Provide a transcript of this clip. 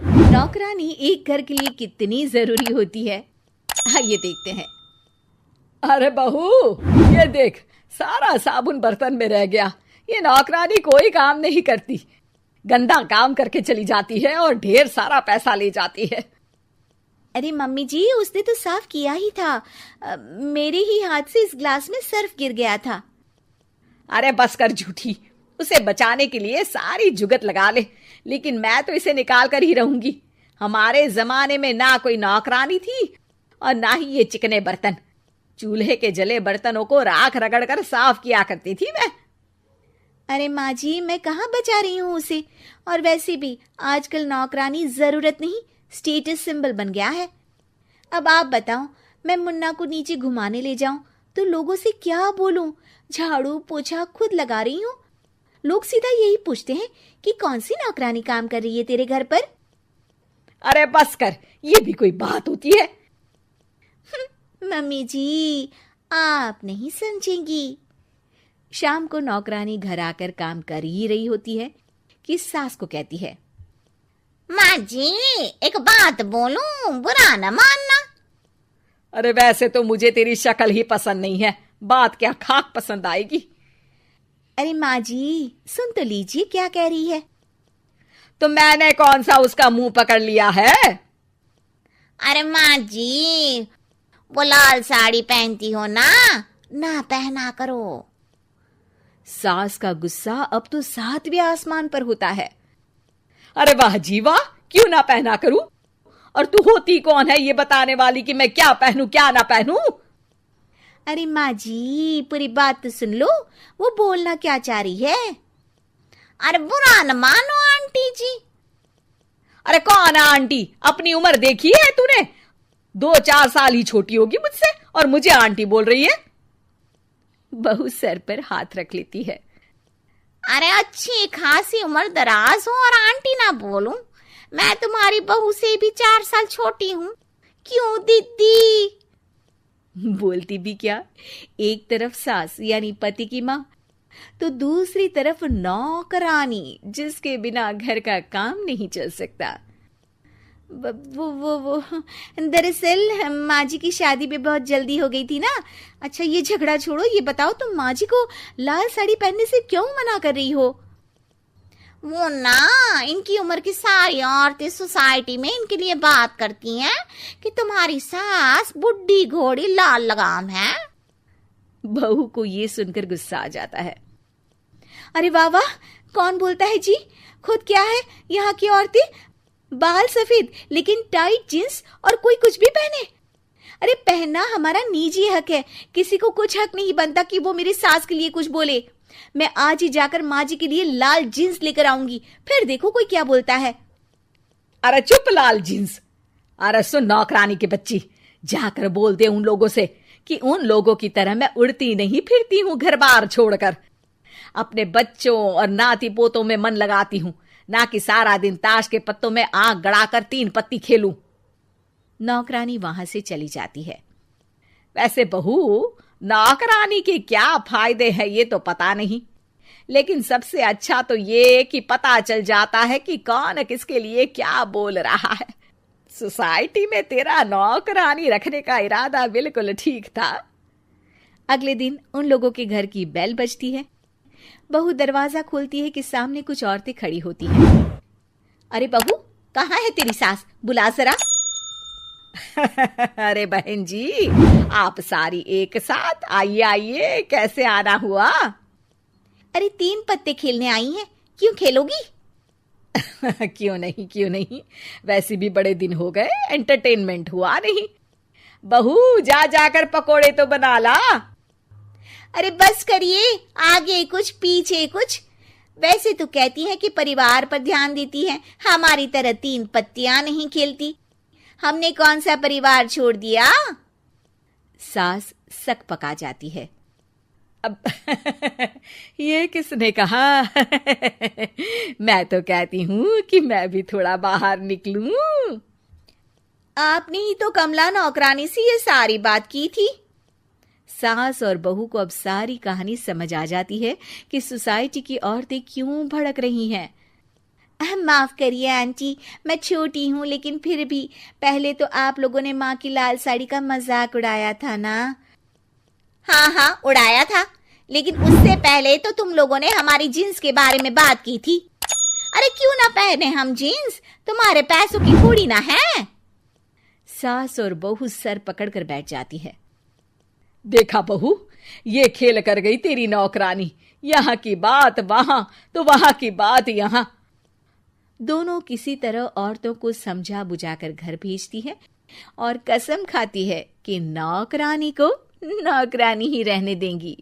नौकरानी एक घर के लिए कितनी जरूरी होती है, आइए देखते हैं। अरे बहू, ये देख, सारा साबुन बर्तन में रह गया। ये नौकरानी कोई काम नहीं करती, गंदा काम करके चली जाती है और ढेर सारा पैसा ले जाती है। अरे मम्मी जी, उसने तो साफ किया ही था। मेरे ही हाथ से इस ग्लास में सर्फ गिर गया था। अरे बस कर झूठी, उसे बचाने के लिए सारी जुगत लगा ले, लेकिन मैं तो इसे निकाल कर ही रहूंगी। हमारे जमाने में ना कोई नौकरानी थी और ना ही ये चिकने बर्तन। चूल्हे के जले बर्तनों को राख रगड़ कर साफ किया करती थी मैं। अरे माँ जी, मैं कहाँ बचा रही हूँ उसे। और वैसे भी आजकल नौकरानी जरूरत नहीं, स्टेटस सिंबल बन गया है। अब आप बताओ, मैं मुन्ना को नीचे घुमाने ले जाऊं तो लोगों से क्या बोलूं? झाड़ू पोछा खुद लगा रही हूँ। लोग सीधा यही पूछते हैं कि कौन सी नौकरानी काम कर रही है तेरे घर पर। अरे बस कर, ये भी कोई बात होती है? मम्मी जी, आप नहीं समझेंगी। शाम को नौकरानी घर आकर काम कर ही रही होती है कि सास को कहती है, माँ जी, एक बात बोलूं, बुरा न मानना। अरे वैसे तो मुझे तेरी शक्ल ही पसंद नहीं है, बात क्या खाक पसंद आएगी। अरे माँ जी, सुन तो लीजिए क्या कह रही है। तो मैंने कौन सा उसका मुंह पकड़ लिया है? अरे माँ जी, वो लाल साड़ी पहनती हो ना पहना करो। सास का गुस्सा अब तो 7वें आसमान पर होता है। अरे वाह जी वाह, क्यों ना पहना करूं? और तू होती कौन है ये बताने वाली कि मैं क्या पहनूं क्या ना पहनूं? अरे माँ जी, पूरी बात तो सुन लो, वो बोलना क्या चाह रही है। अरे बुरा न मानो आंटी जी। अरे कौन है आंटी? अपनी उम्र देखी है तूने? 2-4 साल ही छोटी होगी मुझसे और मुझे आंटी बोल रही है। बहू सर पर हाथ रख लेती है। अरे अच्छी खासी उम्र दराज हो और आंटी ना बोलूं? मैं तुम्हारी बहू से भी 4 साल छोटी हूं। क्यों दीदी? बोलती भी क्या, एक तरफ सास यानी पति की माँ, तो दूसरी तरफ नौकरानी जिसके बिना घर का काम नहीं चल सकता। वो दरअसल माँ जी की शादी में बहुत जल्दी हो गई थी ना। अच्छा ये झगड़ा छोड़ो, ये बताओ तुम माँ जी को लाल साड़ी पहनने से क्यों मना कर रही हो? वो ना, इनकी उम्र की सारी औरतें सोसाइटी में इनके लिए बात करती हैं कि तुम्हारी सास बुढ़ी घोड़ी लाल लगाम है। बहू को ये सुनकर गुस्सा आ जाता है। अरे वाह वाह, कौन बोलता है जी? खुद क्या है यहाँ की औरतें, बाल सफेद लेकिन टाइट जींस और कोई कुछ भी पहने। अरे पहनना हमारा निजी हक है, किसी को कुछ हक नहीं बनता कि वो मेरी सास के लिए कुछ बोले। मैं आज ही जाकर माँ जी के लिए लाल जींस लेकर आऊंगी, फिर देखो कोई क्या बोलता है। अरे चुप लाल जींस। अरे सुन नौकरानी की बच्ची, जाकर बोल दे उन लोगों से कि उन लोगों की तरह मैं उड़ती नहीं फिरती हूं घर बार छोड़कर। अपने बच्चों और नाती पोतों में मन लगाती हूं, ना कि सारा दिन ताश के पत्तों में आंख गड़ाकर 3 पत्ती खेलूं। नौकरानी वहां से चली जाती है। वैसे बहू, नौकरानी के क्या फायदे हैं ये तो पता नहीं, लेकिन सबसे अच्छा तो ये कि पता चल जाता है कि कौन किसके लिए क्या बोल रहा है। सोसाइटी में तेरा नौकरानी रखने का इरादा बिल्कुल ठीक था। अगले दिन उन लोगों के घर की बेल बजती है। बहू दरवाजा खोलती है कि सामने कुछ औरतें खड़ी होती हैं। अरे बहू, कहाँ है तेरी सास? बुला जरा। अरे बहन जी, आप सारी एक साथ आइए आइए, कैसे आना हुआ? अरे 3 पत्ते खेलने आई हैं, क्यों खेलोगी? क्यों नहीं, वैसे भी बड़े दिन हो गए, एंटरटेनमेंट हुआ नहीं। बहू जा जाकर पकोड़े तो बना ला। अरे बस करिए, आगे कुछ पीछे कुछ। वैसे तो कहती है कि परिवार पर ध्यान देती है, हमारी तरह 3 पत्तियां नहीं खेलती। हमने कौन सा परिवार छोड़ दिया? सास सक पका जाती है। अब ये किसने कहा? मैं तो कहती हूँ कि मैं भी थोड़ा बाहर निकलूं। आपने ही तो कमला नौकरानी से ये सारी बात की थी। सास और बहू को अब सारी कहानी समझ आ जाती है कि सोसाइटी की औरतें क्यों भड़क रही हैं। माफ करिए आंटी, मैं छोटी हूँ, लेकिन फिर भी पहले तो आप लोगों ने माँ की लाल साड़ी का मजाक उड़ाया था ना। हाँ हाँ उड़ाया था, लेकिन उससे पहले तो तुम लोगों ने हमारी जीन्स के बारे में बात की थी। अरे क्यों ना पहने हम जीन्स, तुम्हारे पैसों की थोड़ी ना है। सास और बहू सर पकड़कर बैठ जाती है। देखा बहू, ये खेल कर गई तेरी नौकरानी, यहाँ की बात वहां तो वहां की बात यहाँ। दोनों किसी तरह औरतों को समझा बुझाकर घर भेजती है और कसम खाती है कि नौकरानी को नौकरानी ही रहने देंगी।